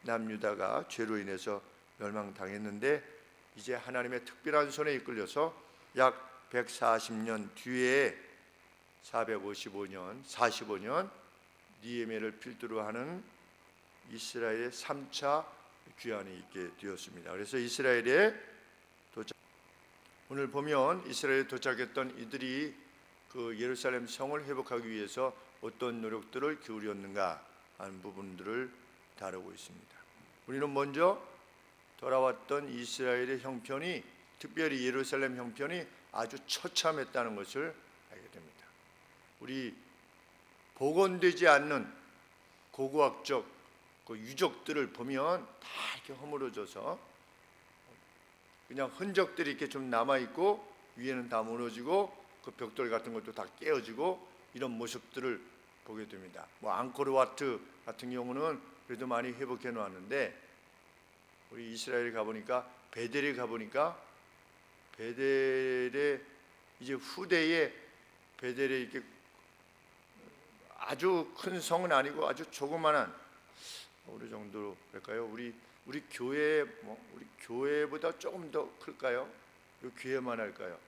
남유다가 죄로 인해서 멸망당했는데 이제 하나님의 특별한 손에 이끌려서 약 140년 뒤에 45년 니에미아를 필두로 하는 이스라엘의 3차 귀환이 있게 되었습니다. 그래서 이스라엘에 오늘 보면 이스라엘에 도착했던 이들이 그 예루살렘 성을 회복하기 위해서 어떤 노력들을 기울였는가 하는 부분들을 다루고 있습니다. 우리는 먼저 돌아왔던 이스라엘의 형편이, 특별히 예루살렘 형편이 아주 처참했다는 것을 알게 됩니다. 우리 복원되지 않는 고고학적 그 유적들을 보면 다 이렇게 허물어져서 그냥 흔적들이 이렇게 좀 남아있고 위에는 다 무너지고 그 벽돌 같은 것도 다 깨어지고 이런 모습들을 보게 됩니다. 뭐 앙코르와트 같은 경우는 그래도 많이 회복해 놓았는데 우리 이스라엘에 가보니까 베델에 가보니까 베델의 이제 후대에 베델에 이렇게 아주 큰 성은 아니고 아주 조그만한 어느 정도로 할까요? 우리 교회 우리 교회보다 조금 더 클까요? 이 교회만 할까요?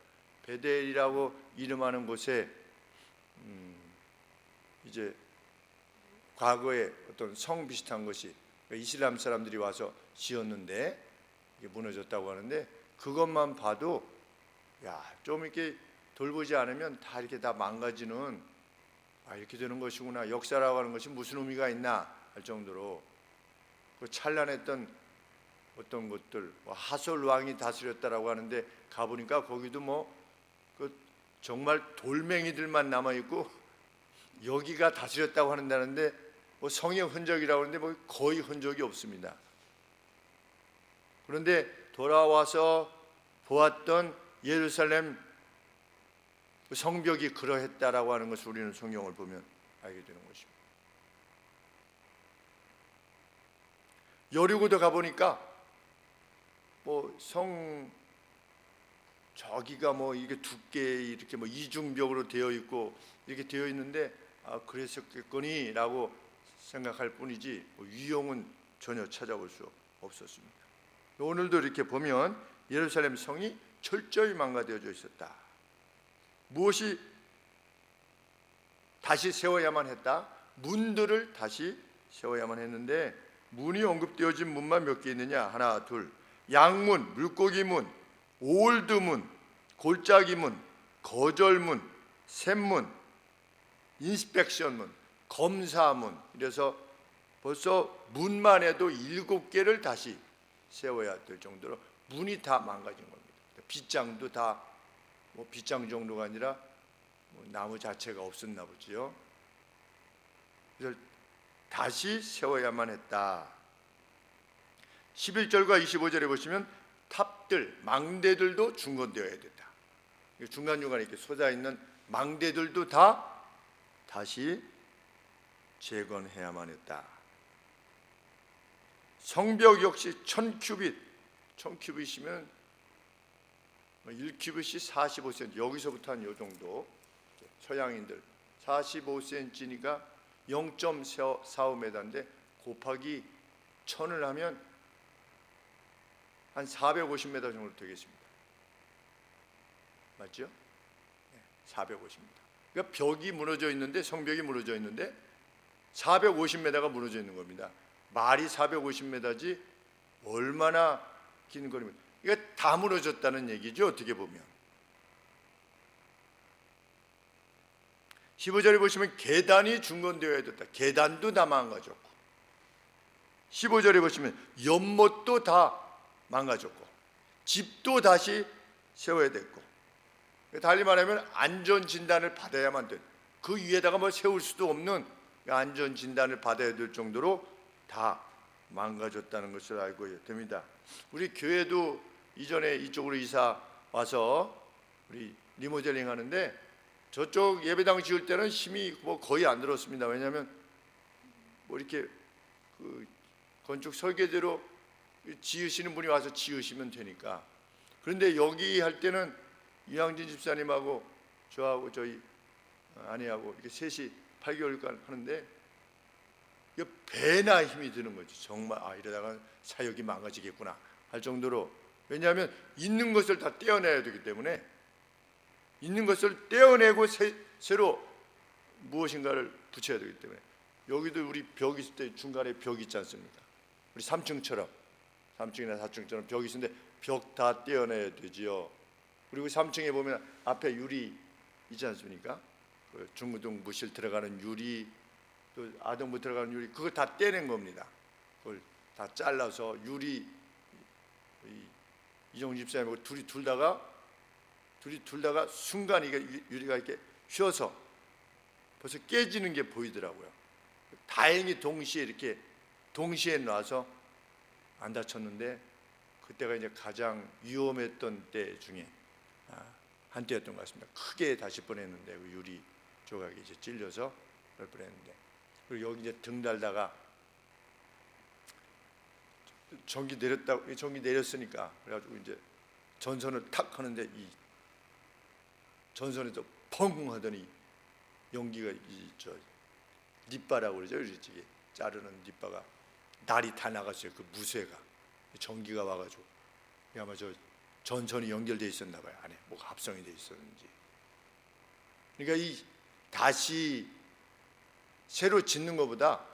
베델이라고 이름하는 곳에 이제 과거에 어떤 성 비슷한 것이 이슬람 사람들이 와서 지었는데 이게 무너졌다고 하는데 그것만 봐도 좀 이렇게 돌보지 않으면 다 이렇게 다 망가지는 이렇게 되는 것이구나. 역사라고 하는 것이 무슨 의미가 있나 할 정도로 그 찬란했던 어떤 것들 하솔 왕이 다스렸다라고 하는데 가보니까 거기도 그 정말 돌멩이들만 남아 있고 여기가 다스렸다고 한다는데 성의 흔적이라고 하는데 거의 흔적이 없습니다. 그런데 돌아와서 보았던 예루살렘 성벽이 그러했다라고 하는 것을 우리는 성경을 보면 알게 되는 것입니다. 여리고도 가보니까 성 저기가 이게 두께 이렇게 이중벽으로 되어 있고 이렇게 되어 있는데 그랬었겠거니라고 생각할 뿐이지 위용은 전혀 찾아볼 수 없었습니다. 오늘도 이렇게 보면 예루살렘 성이 철저히 망가되어져 있었다. 무엇이 다시 세워야만 했다? 문들을 다시 세워야만 했는데 문이 언급되어진 문만 몇 개 있느냐? 하나, 둘. 양문, 물고기 문, 올드문, 골짜기 문, 거절문, 샘문, 인스펙션문, 검사문. 이래서 벌써 문만 해도 7개를 다시 세워야 될 정도로 문이 다 망가진 겁니다. 빗장도 다 빗장 정도가 아니라 나무 자체가 없었나 보지요. 그래서 다시 세워야만 했다. 11절과 25절에 보시면 탑들, 망대들도 중건되어야 됐다. 중간중간에 이렇게 솟아있는 망대들도 다 다시 재건해야만 했다. 성벽 역시 1000큐빗, 1000큐빗이면 1큐빗이 45cm, 여기서부터 한 요 정도. 서양인들 45cm니까 0.45m인데 곱하기 1000을 하면 한 450m 정도 되겠습니다. 맞죠? 450m. 그러니까 벽이 무너져 있는데, 성벽이 무너져 있는데 450m가 무너져 있는 겁니다. 말이 450m지 얼마나 긴 거리입니까? 이게 다 무너졌다는 얘기죠, 어떻게 보면. 15절에 보시면 계단이 중건되어야 됐다. 계단도 다 망가졌고, 15절에 보시면 연못도 다 망가졌고, 집도 다시 세워야 됐고, 달리 말하면 안전진단을 받아야만 돼. 그 위에다가 세울 수도 없는 안전진단을 받아야 될 정도로 다 망가졌다는 것을 알고 됩니다. 우리 교회도 이전에 이쪽으로 이사 와서 우리 리모델링 하는데 저쪽 예배당 지을 때는 힘이 거의 안 들었습니다. 왜냐하면 이렇게 그 건축 설계대로 지으시는 분이 와서 지으시면 되니까. 그런데 여기 할 때는 이항진 집사님하고 저하고 저희 아내하고 이렇게 셋이 8개월간 하는데 배나 힘이 드는 거지. 정말 이러다가 사역이 망가지겠구나 할 정도로. 왜냐하면 있는 것을 다 떼어내야 되기 때문에, 있는 것을 떼어내고 새로 무엇인가를 붙여야 되기 때문에. 여기도 우리 벽 있을 때 중간에 벽 있지 않습니까? 우리 3층처럼, 3층이나 4층처럼 벽이 있는데 벽 다 떼어내야 되지요. 그리고 3층에 보면 앞에 유리 있지 않습니까? 그 중고등 부실 들어가는 유리, 또 아동부 들어가는 유리, 그걸 다 떼낸 겁니다. 그걸 다 잘라서 유리, 이종 집사님하고 둘이 둘다가 순간 이게 유리가 이렇게 휘어서 벌써 깨지는 게 보이더라고요. 다행히 동시에 놔서 안 다쳤는데, 그때가 이제 가장 위험했던 때 중에 한때였던 것 같습니다. 크게 다칠 뻔했는데, 그 유리 조각이 이제 찔려서 그럴 뻔했는데. 그리고 여기 이제 등 달다가 전기 내렸으니까, 그래가지고 이제 전선을 탁 하는데 이 전선에서 펑 하더니 연기가 닛바라고 그러죠. 이게 자르는 닛바가 날이 다 나갔어요. 그 무쇠가 전기가 와가지고 아마 저 전선이 연결돼 있었나 봐요. 안에 뭐가 합성이 돼 있었는지. 그러니까 다시 새로 짓는 것보다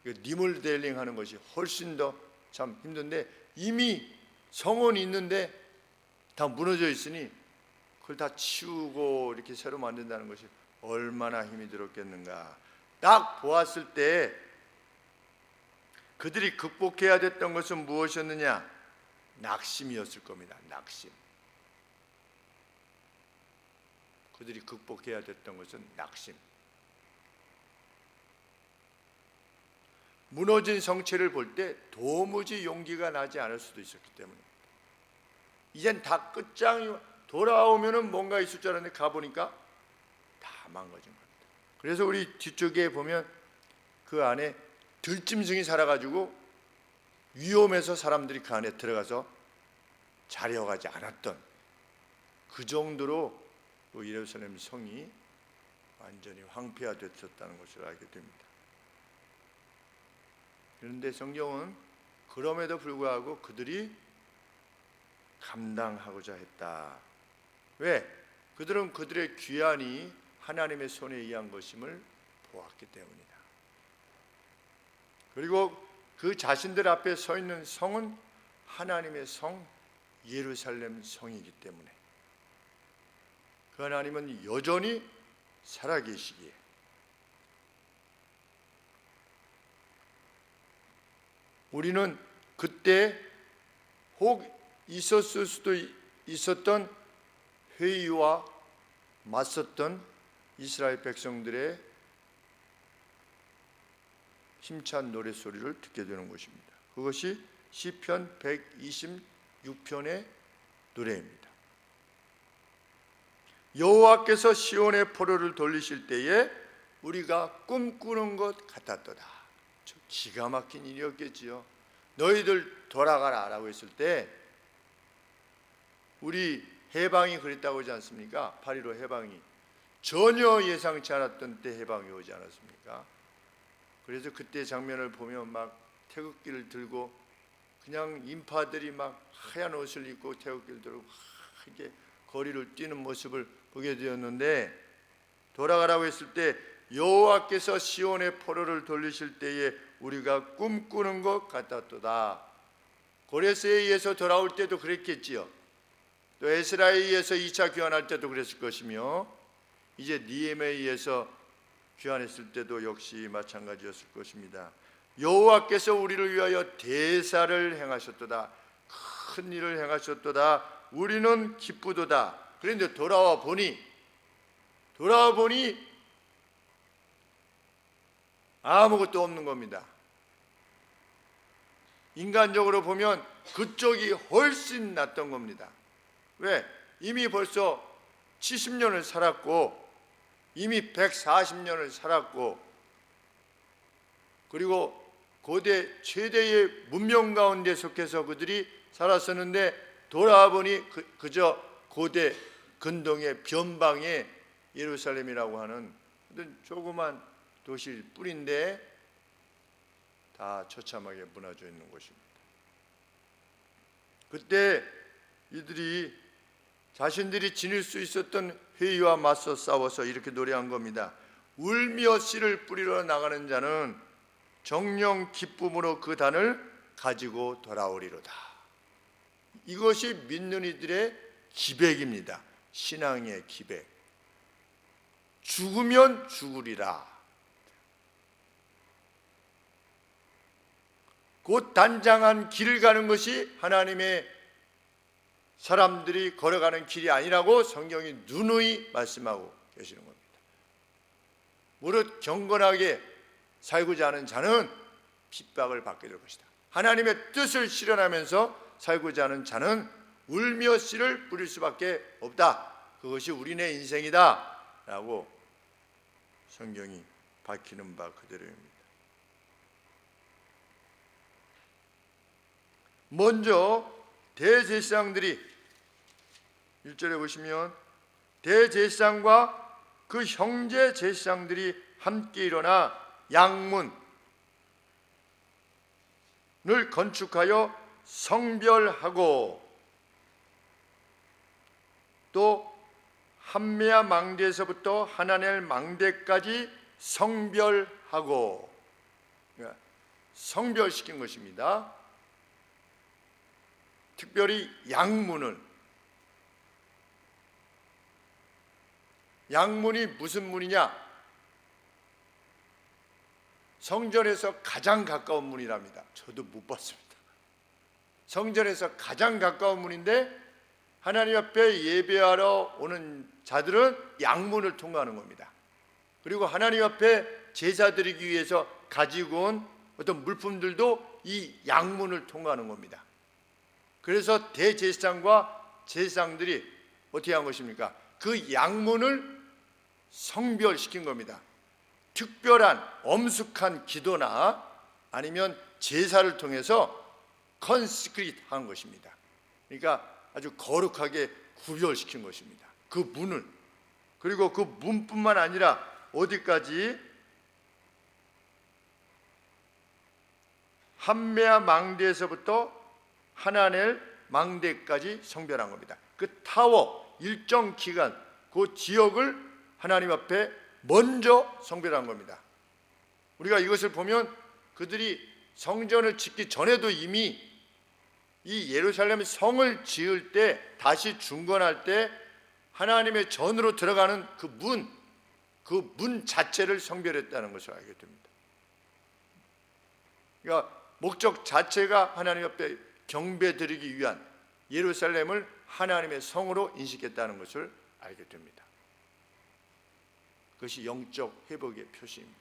리모델링 하는 것이 훨씬 더 참 힘든데, 이미 성원이 있는데 다 무너져 있으니 그걸 다 치우고 이렇게 새로 만든다는 것이 얼마나 힘이 들었겠는가. 딱 보았을 때 그들이 극복해야 됐던 것은 무엇이었느냐? 낙심이었을 겁니다. 낙심. 그들이 극복해야 됐던 것은 낙심. 무너진 성체를 볼 때 도무지 용기가 나지 않을 수도 있었기 때문입니다. 이젠 다 끝장이, 돌아오면은 뭔가 있을 줄 알았는데 가보니까 다 망가진 겁니다. 그래서 우리 뒤쪽에 보면 그 안에 들짐승이 살아가지고 위험해서 사람들이 그 안에 들어가서 자려가지 않았던, 그 정도로 예루살렘 성이 완전히 황폐화됐었다는 것을 알게 됩니다. 그런데 성경은 그럼에도 불구하고 그들이 감당하고자 했다. 왜? 그들은 그들의 귀환이 하나님의 손에 의한 것임을 보았기 때문이다. 그리고 그 자신들 앞에 서 있는 성은 하나님의 성, 예루살렘 성이기 때문에 그 하나님은 여전히 살아계시기에 우리는 그때 혹 있었을 수도 있었던 회의와 맞섰던 이스라엘 백성들의 힘찬 노랫소리를 듣게 되는 것입니다. 그것이 시편 126편의 노래입니다. 여호와께서 시온의 포로를 돌리실 때에 우리가 꿈꾸는 것 같았도다. 기가 막힌 일이었겠지요. 너희들 돌아가라 라고 했을 때 우리 해방이 그랬다고 하지 않습니까? 8.15 해방이 전혀 예상치 않았던 때 해방이 오지 않았습니까? 그래서 그때 장면을 보면 막 태극기를 들고 그냥 인파들이 막 하얀 옷을 입고 태극기를 들고 이렇게 거리를 뛰는 모습을 보게 되었는데, 돌아가라고 했을 때 여호와께서 시온의 포로를 돌리실 때에 우리가 꿈꾸는 것 같았도다. 고레스에 의해서 돌아올 때도 그랬겠지요. 또 에스라에 의해서 2차 귀환할 때도 그랬을 것이며, 이제 니엠에 의해서 귀환했을 때도 역시 마찬가지였을 것입니다. 여호와께서 우리를 위하여 대사를 행하셨도다. 큰 일을 행하셨도다. 우리는 기쁘도다. 그런데 돌아와 보니 아무것도 없는 겁니다. 인간적으로 보면 그쪽이 훨씬 낫던 겁니다. 왜? 이미 벌써 70년을 살았고 이미 140년을 살았고, 그리고 고대 최대의 문명 가운데 속해서 그들이 살았었는데 돌아와 보니 그저 고대 근동의 변방의 예루살렘이라고 하는 조그만 도시일 뿐인데 다 처참하게 무너져 있는 것입니다. 그때 이들이 자신들이 지닐 수 있었던 회의와 맞서 싸워서 이렇게 노래한 겁니다. 울며 씨를 뿌리러 나가는 자는 정령 기쁨으로 그 단을 가지고 돌아오리로다. 이것이 믿는 이들의 기백입니다. 신앙의 기백. 죽으면 죽으리라. 곧 단장한 길을 가는 것이 하나님의 사람들이 걸어가는 길이 아니라고 성경이 누누이 말씀하고 계시는 겁니다. 무릇 경건하게 살고자 하는 자는 핍박을 받게 될 것이다. 하나님의 뜻을 실현하면서 살고자 하는 자는 울며 씨를 뿌릴 수밖에 없다. 그것이 우리네 인생이다 라고 성경이 밝히는 바 그대로입니다. 먼저 대제사장들이 1절에 보시면 대제사장과 그 형제 제사장들이 함께 일어나 양문을 건축하여 성별하고 또 함메아 망대에서부터 하나넬 망대까지 성별하고 성별시킨 것입니다. 특별히 양문이 무슨 문이냐? 성전에서 가장 가까운 문이랍니다. 저도 못 봤습니다. 성전에서 가장 가까운 문인데 하나님 앞에 예배하러 오는 자들은 양문을 통과하는 겁니다. 그리고 하나님 앞에 제사 드리기 위해서 가지고 온 어떤 물품들도 이 양문을 통과하는 겁니다. 그래서 대제사장과 제사장들이 어떻게 한 것입니까? 그 양문을 성별시킨 겁니다. 특별한 엄숙한 기도나 아니면 제사를 통해서 컨시크릿 한 것입니다. 그러니까 아주 거룩하게 구별시킨 것입니다. 그 문을. 그리고 그 문뿐만 아니라 어디까지? 함메아 망대에서부터 하나넬 망대까지 성별한 겁니다. 그 타워 일정 기간 그 지역을 하나님 앞에 먼저 성별한 겁니다. 우리가 이것을 보면 그들이 성전을 짓기 전에도 이미 이 예루살렘 성을 지을 때 다시 중건할 때 하나님의 전으로 들어가는 그 문 자체를 성별했다는 것을 알게 됩니다. 그러니까 목적 자체가 하나님 앞에 경배 드리기 위한 예루살렘을 하나님의 성으로 인식했다는 것을 알게 됩니다. 그것이 영적 회복의 표시입니다.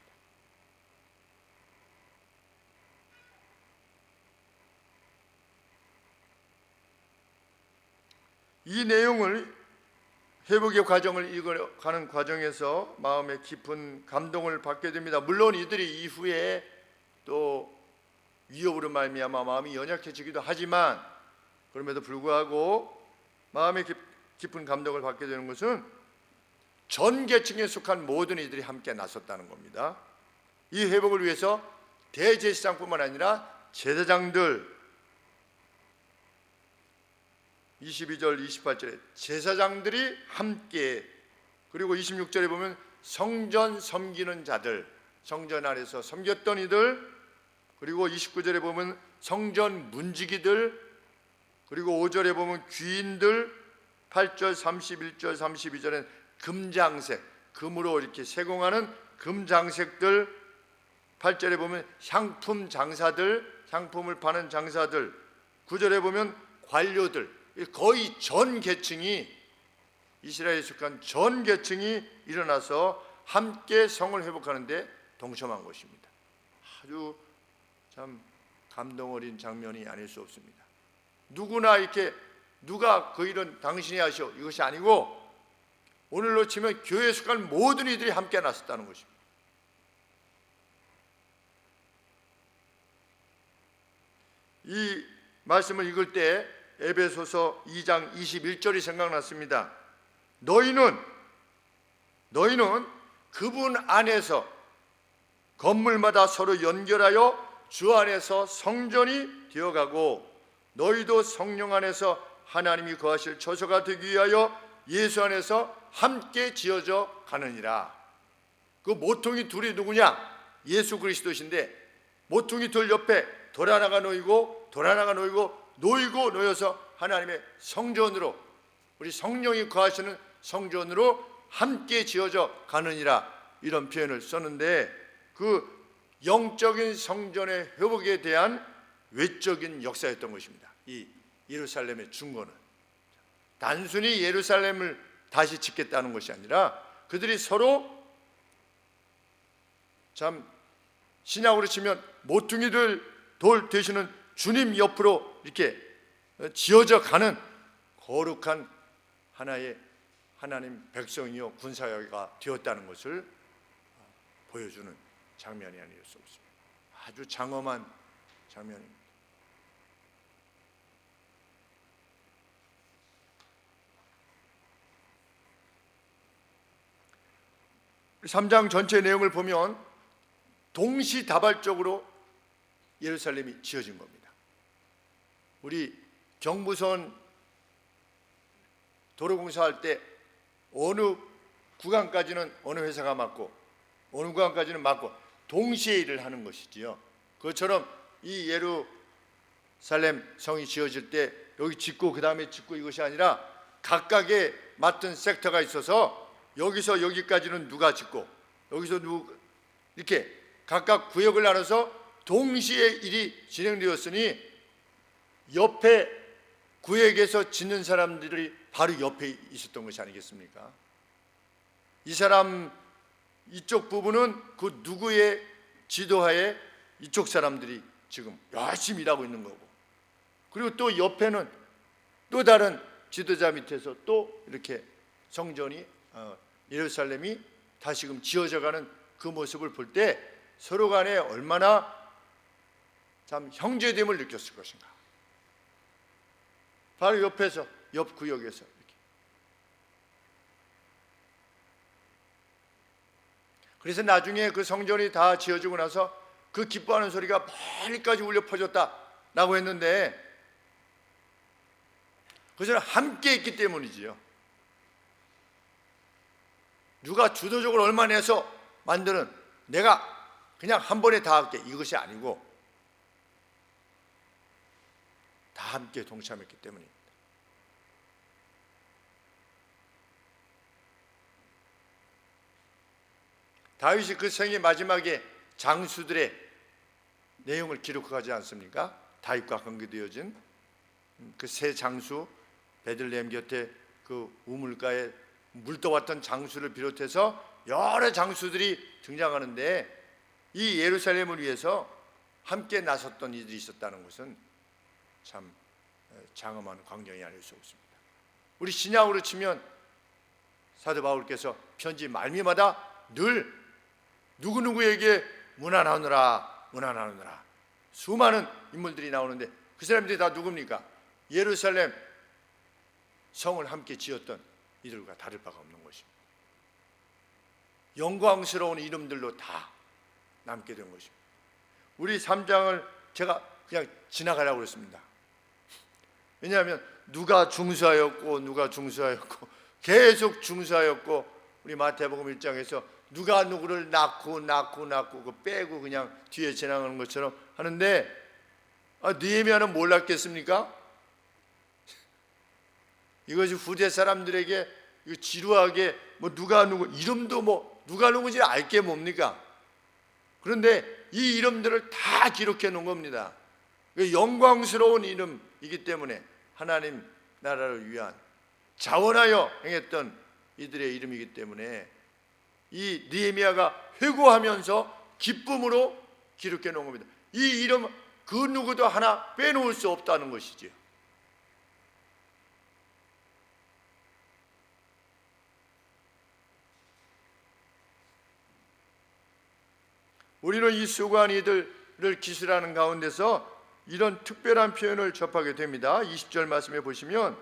이 내용을 회복의 과정을 읽어가는 과정에서 마음에 깊은 감동을 받게 됩니다. 물론 이들이 이후에 또 위협으로 말미암아 마음이 연약해지기도 하지만 그럼에도 불구하고 마음에 깊은 감동을 받게 되는 것은 전 계층에 속한 모든 이들이 함께 나섰다는 겁니다. 이 회복을 위해서 대제사장뿐만 아니라 제사장들 22절 28절에 제사장들이 함께, 그리고 26절에 보면 성전 섬기는 자들, 성전 안에서 섬겼던 이들, 그리고 29절에 보면 성전 문지기들, 그리고 5절에 보면 귀인들, 8절 31절 32절엔 금장색, 금으로 이렇게 세공하는 금장색들, 8절에 보면 향품 장사들, 향품을 파는 장사들, 9절에 보면 관료들, 거의 전 계층이, 이스라엘에 속한 전 계층이 일어나서 함께 성을 회복하는 데 동참한 것입니다. 아주 참 감동 어린 장면이 아닐 수 없습니다. 누구나 이렇게 누가 그 일은 당신이 하시오 이것이 아니고 오늘로 치면 교회에 속한 모든 이들이 함께 나섰다는 것입니다. 이 말씀을 읽을 때 에베소서 2장 21절이 생각났습니다. 너희는 그분 안에서 건물마다 서로 연결하여 주 안에서 성전이 되어가고 너희도 성령 안에서 하나님이 거하실 처소가 되기 위하여 예수 안에서 함께 지어져 가느니라. 그 모퉁이 둘이 누구냐? 예수 그리스도신데 모퉁이 둘 옆에 돌 하나가 놓이고 돌 하나가 놓이고 놓여서 하나님의 성전으로, 우리 성령이 거하시는 성전으로 함께 지어져 가느니라, 이런 표현을 썼는데, 그 영적인 성전의 회복에 대한 외적인 역사였던 것입니다. 이 예루살렘의 증거는 단순히 예루살렘을 다시 짓겠다는 것이 아니라 그들이 서로, 참 신약으로 치면 모퉁이들 돌 되시는 주님 옆으로 이렇게 지어져 가는 거룩한 하나의 하나님 백성이요 군사가 되었다는 것을 보여주는 장면이 아닐 수 없습니다. 아주 장엄한 장면입니다. 우리 3장 전체 내용을 보면 동시다발적으로 예루살렘이 지어진 겁니다. 우리 경부선 도로공사할 때 어느 구간까지는 어느 회사가 맡고 어느 구간까지는 맡고 동시에 일을 하는 것이지요. 그것처럼 이 예루살렘 성이 지어질 때 여기 짓고 그 다음에 짓고 이것이 아니라 각각의 맡은 섹터가 있어서 여기서 여기까지는 누가 짓고 여기서 누구, 이렇게 각각 구역을 나눠서 동시에 일이 진행되었으니 옆에 구역에서 짓는 사람들이 바로 옆에 있었던 것이 아니겠습니까? 이 사람 이쪽 부분은 그 누구의 지도하에 이쪽 사람들이 지금 열심히 일하고 있는 거고, 그리고 또 옆에는 또 다른 지도자 밑에서 또 이렇게 성전이 예루살렘이 다시금 지어져가는 그 모습을 볼 때 서로 간에 얼마나 참 형제됨을 느꼈을 것인가. 바로 옆에서, 옆 구역에서 이렇게. 그래서 나중에 그 성전이 다 지어지고 나서 그 기뻐하는 소리가 멀리까지 울려 퍼졌다라고 했는데, 그것은 함께 있기 때문이지요. 누가 주도적으로 얼마 내서 만드는, 내가 그냥 한 번에 다 할게, 이것이 아니고 다 함께 동참했기 때문입니다. 다윗이 그 생의 마지막에 장수들의 내용을 기록하지 않습니까? 다윗과 관계되어진 그 세 장수, 베들레헴 곁에 그 우물가에 물 떠왔던 장수를 비롯해서 여러 장수들이 등장하는데, 이 예루살렘을 위해서 함께 나섰던 이들이 있었다는 것은 참 장엄한 광경이 아닐 수 없습니다. 우리 신약으로 치면 사도 바울께서 편지 말미마다 늘 누구누구에게 문안하노라 문안하노라, 수많은 인물들이 나오는데 그 사람들이 다 누굽니까? 예루살렘 성을 함께 지었던 이들과 다를 바가 없는 것입니다. 영광스러운 이름들로 다 남게 된 것입니다. 우리 3장을 제가 그냥 지나가려고 그랬습니다. 왜냐하면 누가 중수하였고 누가 중수하였고 계속 중수하였고, 우리 마태복음 1장에서 누가 누구를 낳고 그 빼고 그냥 뒤에 지나가는 것처럼 하는데, 느헤미야는 몰랐겠습니까? 이것이 후대 사람들에게 지루하게 뭐 누가 누구 이름도 뭐 누가 누구인지 알게 뭡니까? 그런데 이 이름들을 다 기록해 놓은 겁니다. 영광스러운 이름이기 때문에 하나님 나라를 위한 자원하여 행했던 이들의 이름이기 때문에 이 느헤미야가 회고하면서 기쁨으로 기록해 놓은 겁니다. 이 이름 그 누구도 하나 빼놓을 수 없다는 것이지요. 우리는 이 수고한 이들을 기술하는 가운데서 이런 특별한 표현을 접하게 됩니다. 20절 말씀에 보시면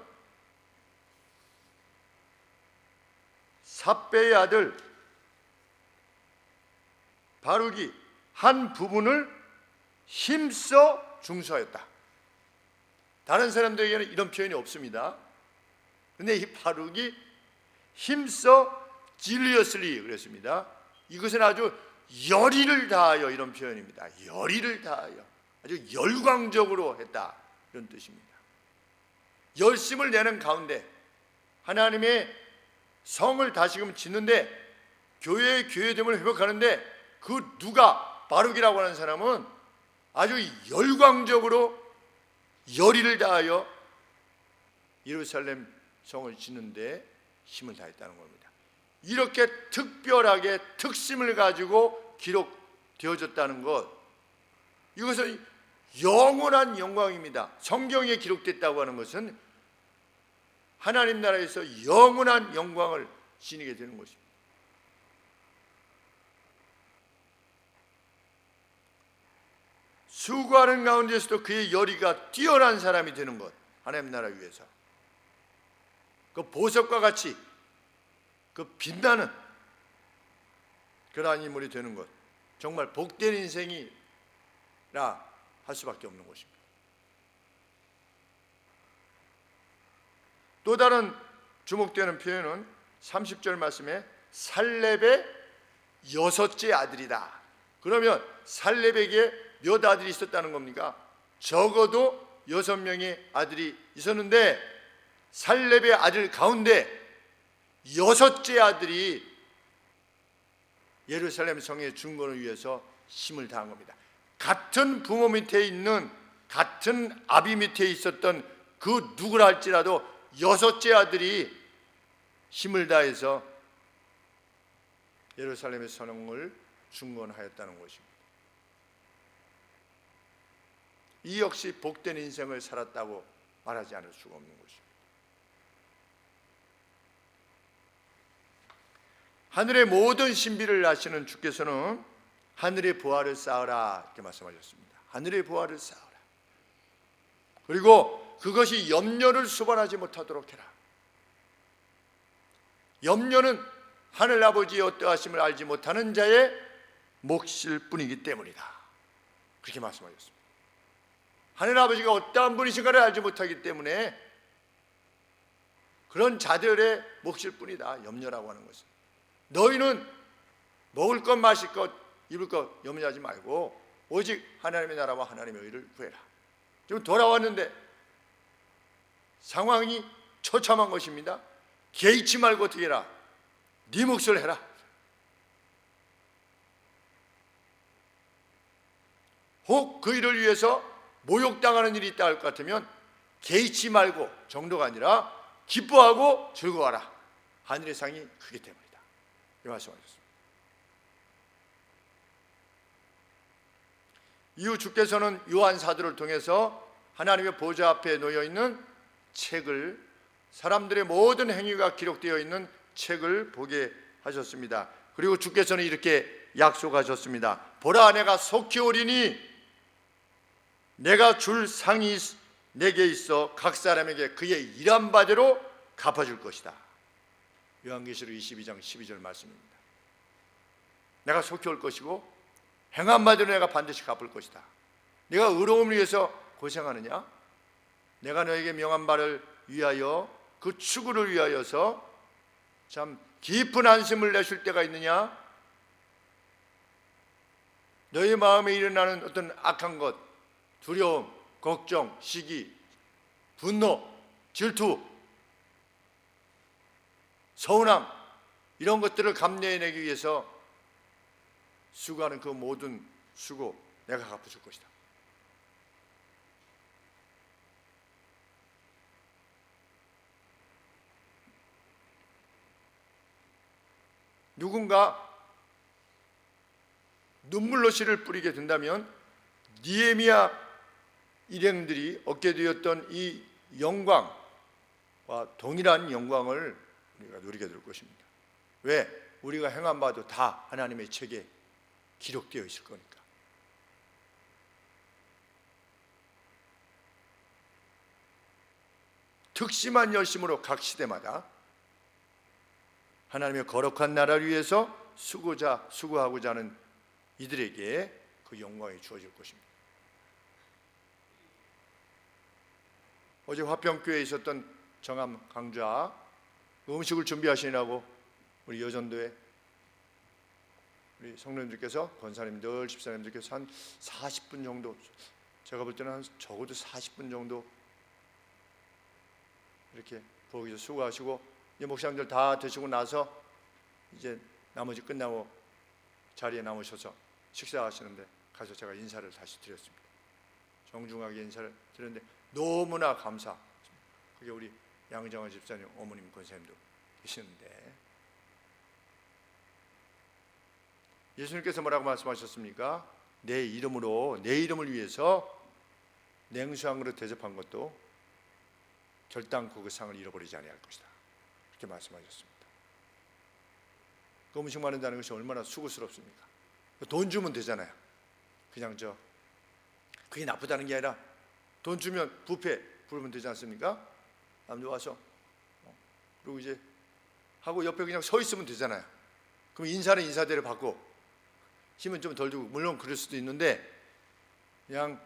삽배의 아들 바룩이 한 부분을 힘써 중수하였다. 다른 사람들에게는 이런 표현이 없습니다. 그런데 이 바룩이 힘써 zealously 그랬습니다. 이것은 아주 열의를 다하여, 이런 표현입니다. 열의를 다하여 아주 열광적으로 했다, 이런 뜻입니다. 열심을 내는 가운데 하나님의 성을 다시금 짓는데, 교회의 교회됨을 회복하는데, 그 누가, 바룩이라고 하는 사람은 아주 열광적으로 열의를 다하여 예루살렘 성을 짓는데 힘을 다했다는 겁니다. 이렇게 특별하게 특심을 가지고 기록되어졌다는 것, 이것은 영원한 영광입니다. 성경에 기록됐다고 하는 것은 하나님 나라에서 영원한 영광을 지니게 되는 것입니다. 수고하는 가운데서도 그의 열의가 뛰어난 사람이 되는 것, 하나님 나라 위해서 그 보석과 같이 그 빛나는 그러한 인물이 되는 것, 정말 복된 인생이라 할 수밖에 없는 것입니다. 또 다른 주목되는 표현은 30절 말씀에 살렙의 여섯째 아들이다. 그러면 살렙에게 몇 아들이 있었다는 겁니까? 적어도 6명의 아들이 있었는데, 살렙의 아들 가운데 6째 아들이 예루살렘 성의 중건을 위해서 힘을 다한 겁니다. 같은 부모 밑에 있는, 같은 아비 밑에 있었던 그 누구라 할지라도 6째 아들이 힘을 다해서 예루살렘의 성을 중건하였다는 것입니다. 이 역시 복된 인생을 살았다고 말하지 않을 수가 없는 것입니다. 하늘의 모든 신비를 아시는 주께서는 하늘의 보화를 쌓으라, 이렇게 말씀하셨습니다. 하늘의 보화를 쌓으라. 그리고 그것이 염려를 수반하지 못하도록 해라. 염려는 하늘 아버지의 어떠하심을 알지 못하는 자의 몫일 뿐이기 때문이다, 그렇게 말씀하셨습니다. 하늘 아버지가 어떠한 분이신가를 알지 못하기 때문에 그런 자들의 몫일 뿐이다, 염려라고 하는 것은. 너희는 먹을 것, 마실 것, 입을 것 염려하지 말고 오직 하나님의 나라와 하나님의 의를 구해라. 지금 돌아왔는데 상황이 처참한 것입니다. 개의치 말고 어떻게 해라? 네 몫을 해라. 혹 그 일을 위해서 모욕당하는 일이 있다 할 것 같으면 개의치 말고, 정도가 아니라 기뻐하고 즐거워하라. 하늘의 상이 크기 때문이다, 이 말씀하셨습니다. 이후 주께서는 요한 사도를 통해서 하나님의 보좌 앞에 놓여 있는 책을, 사람들의 모든 행위가 기록되어 있는 책을 보게 하셨습니다. 그리고 주께서는 이렇게 약속하셨습니다. 보라, 내가 속히 오리니 내가 줄 상이 내게 있어 각 사람에게 그의 일한 바대로 갚아줄 것이다. 요한계시록 22장 12절 말씀입니다. 내가 속히 올 것이고 행한 바대로 내가 반드시 갚을 것이다. 네가 의로움을 위해서 고생하느냐? 내가 너에게 명한 바를 위하여, 그 추구를 위하여서 참 깊은 안심을 내쉴 때가 있느냐? 너희 마음에 일어나는 어떤 악한 것, 두려움, 걱정, 시기, 분노, 질투, 서운함, 이런 것들을 감내해내기 위해서 수고하는 그 모든 수고 내가 갚아줄 것이다. 누군가 눈물로 씨를 뿌리게 된다면 느헤미야 일행들이 얻게 되었던 이 영광과 동일한 영광을 우리가 누리게 될 것입니다. 왜? 우리가 행한 바도 다 하나님의 책에 기록되어 있을 거니까. 특심한 열심으로 각 시대마다 하나님의 거룩한 나라를 위해서 수고하고자 하는 이들에게 그 영광이 주어질 것입니다. 어제 화평교회에 있었던 정암 강좌 음식을 준비하시느라고 우리 여전도에 우리 성도님들께서, 권사님들, 집사님들께서 한 40분 정도, 제가 볼 때는 한 적어도 40분 정도 이렇게 거기서 수고하시고, 이제 목사님들 다 드시고 나서 이제 나머지 끝나고 자리에 남으셔서 식사하시는데 가서 제가 인사를 다시 드렸습니다. 정중하게 인사를 드렸는데 너무나 감사. 그게 우리 양정화 집사님, 어머님, 권사님도 계시는데, 예수님께서 뭐라고 말씀하셨습니까? 내 이름으로, 내 이름을 위해서 냉수 한 그릇 대접한 것도 결단코 그 상을 잃어버리지 아니할 것이다, 그렇게 말씀하셨습니다. 그 음식 만든다는 것이 얼마나 수고스럽습니까? 돈 주면 되잖아요. 그냥 그게 나쁘다는 게 아니라 돈 주면 뷔페 부르면 되지 않습니까? 남들 와서 그리고 이제 하고 옆에 그냥 서 있으면 되잖아요. 그럼 인사는 인사대로 받고 힘은 좀 덜 주고, 물론 그럴 수도 있는데, 그냥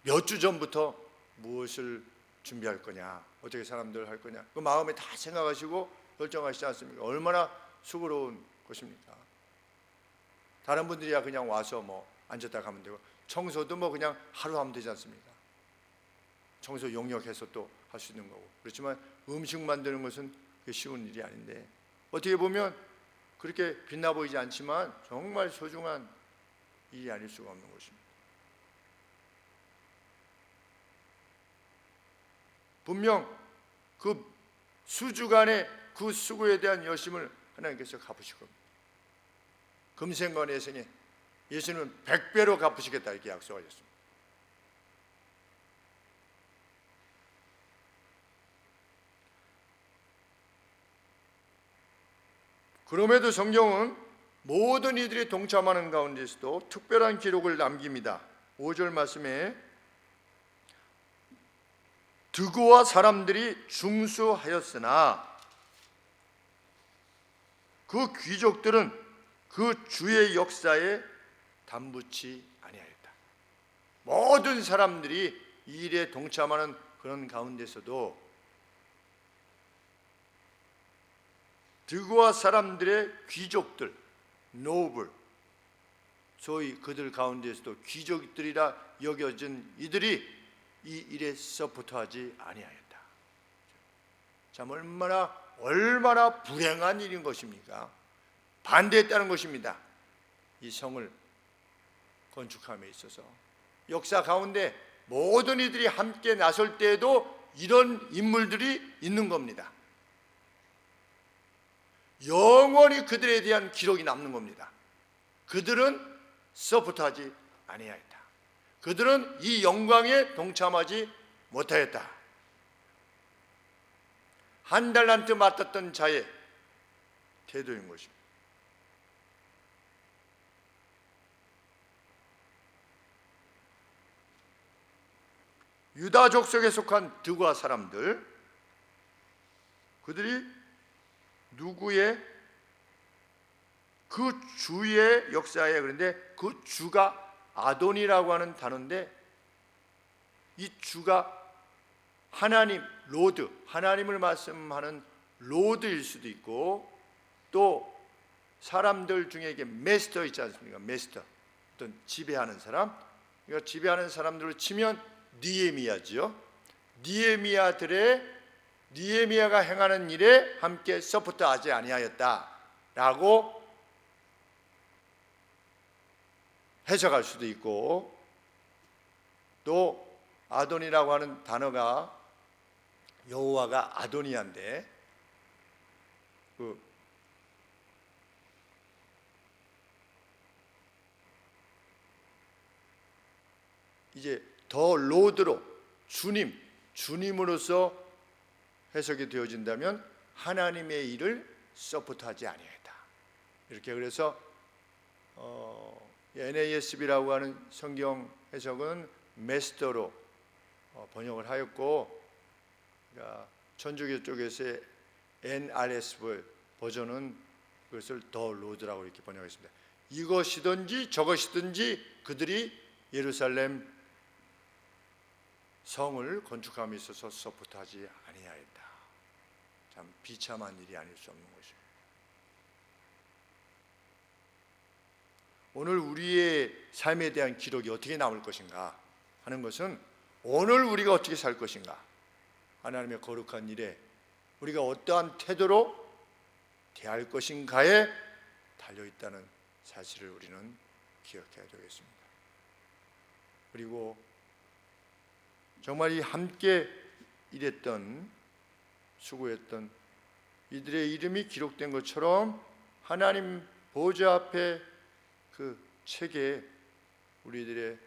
몇 주 전부터 무엇을 준비할 거냐, 어떻게 사람들 할 거냐, 그 마음에 다 생각하시고 결정하시지 않습니까? 얼마나 수고로운 것입니까? 다른 분들이야 그냥 와서 뭐 앉았다 가면 되고, 청소도 뭐 그냥 하루 하면 되지 않습니까? 청소 용역해서 또 할 수 있는 거고. 그렇지만 음식 만드는 것은 쉬운 일이 아닌데, 어떻게 보면 그렇게 빛나 보이지 않지만 정말 소중한 일이 아닐 수가 없는 것입니다. 분명 그 수주간의 그 수고에 대한 열심을 하나님께서 갚으실 겁니다. 금생과 내생에 예수님은 100배로 갚으시겠다, 이렇게 약속하셨습니다. 그럼에도 성경은 모든 이들이 동참하는 가운데서도 특별한 기록을 남깁니다. 5절 말씀에 드고와 사람들이 중수하였으나 그 귀족들은 그 주의 역사에 담붙지 아니하였다. 모든 사람들이 이 일에 동참하는 그런 가운데서도 드고와 사람들의 귀족들, 노블, 소위 그들 가운데서도 귀족들이라 여겨진 이들이 이 일에 서포트하지 아니하였다. 참 얼마나 불행한 일인 것입니까? 반대했다는 것입니다. 이 성을 건축함에 있어서 역사 가운데 모든 이들이 함께 나설 때에도 이런 인물들이 있는 겁니다. 영원히 그들에 대한 기록이 남는 겁니다. 그들은 서포트하지 아니하였다. 그들은 이 영광에 동참하지 못하였다. 한 달란트 맡았던 자의 태도인 것입니다. 유다 족속에 속한 드고와 사람들, 그들이 누구의 그 주의 역사에, 그런데 그 주가 아돈이라고 하는 단어인데, 이 주가 하나님, 로드, 하나님을 말씀하는 로드일 수도 있고, 또 사람들 중에 이게 메스터 있지 않습니까? 메스터, 어떤 지배하는 사람. 그러니까 지배하는 사람들을 치면 느헤미야지요. 느헤미야가 행하는 일에 함께 서포트하지 아니하였다라고 해석할 수도 있고, 또 아돈이라고 하는 단어가 여호와가 아도니아인데, 이제 더 로드로 주님으로서 해석이 되어진다면 하나님의 일을 서포트하지 아니하였다. 이렇게 그래서 NASB라고 하는 성경 해석은 메스터로 번역을 하였고, 그러니까 천주교 쪽에서의 NRSV 버전은 그것을 더 로드라고 이렇게 번역했습니다. 이것이든지 저것이든지 그들이 예루살렘 성을 건축함에 있어서 서포트하지 아니하였다. 참 비참한 일이 아닐 수 없는 것입니다. 오늘 우리의 삶에 대한 기록이 어떻게 남을 것인가 하는 것은 오늘 우리가 어떻게 살 것인가, 하나님의 거룩한 일에 우리가 어떠한 태도로 대할 것인가에 달려있다는 사실을 우리는 기억해야 되겠습니다. 그리고 정말 이 함께 일했던, 수고했던 이들의 이름이 기록된 것처럼 하나님 보좌 앞에 그 책에 우리들의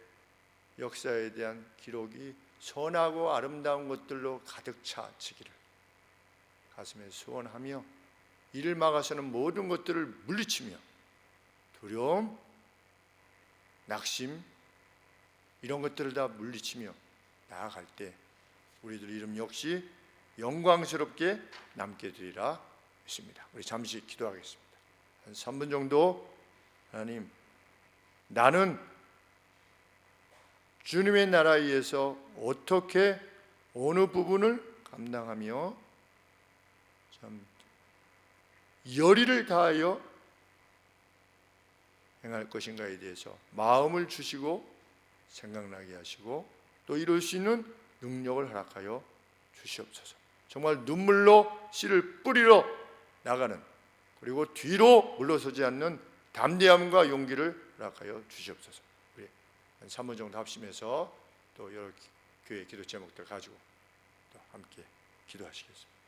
역사에 대한 기록이 선하고 아름다운 것들로 가득 차치기를 가슴에 소원하며, 이를 막아서는 모든 것들을 물리치며 두려움, 낙심 이런 것들을 다 물리치며 나아갈 때 우리들 이름 역시 영광스럽게 남게 되리라 믿습니다. 우리 잠시 기도하겠습니다. 한 3분 정도. 하나님, 나는 주님의 나라에서 어떻게 어느 부분을 감당하며 참 열의를 다하여 행할 것인가에 대해서 마음을 주시고 생각나게 하시고 또 이룰 수 있는 능력을 허락하여 주시옵소서. 정말 눈물로 씨를 뿌리러 나가는, 그리고 뒤로 물러서지 않는 담대함과 용기를 허락하여 주시옵소서. 우리 한 3분 정도 합심해서 또 여러 교회 기도 제목들 가지고 또 함께 기도하시겠습니다.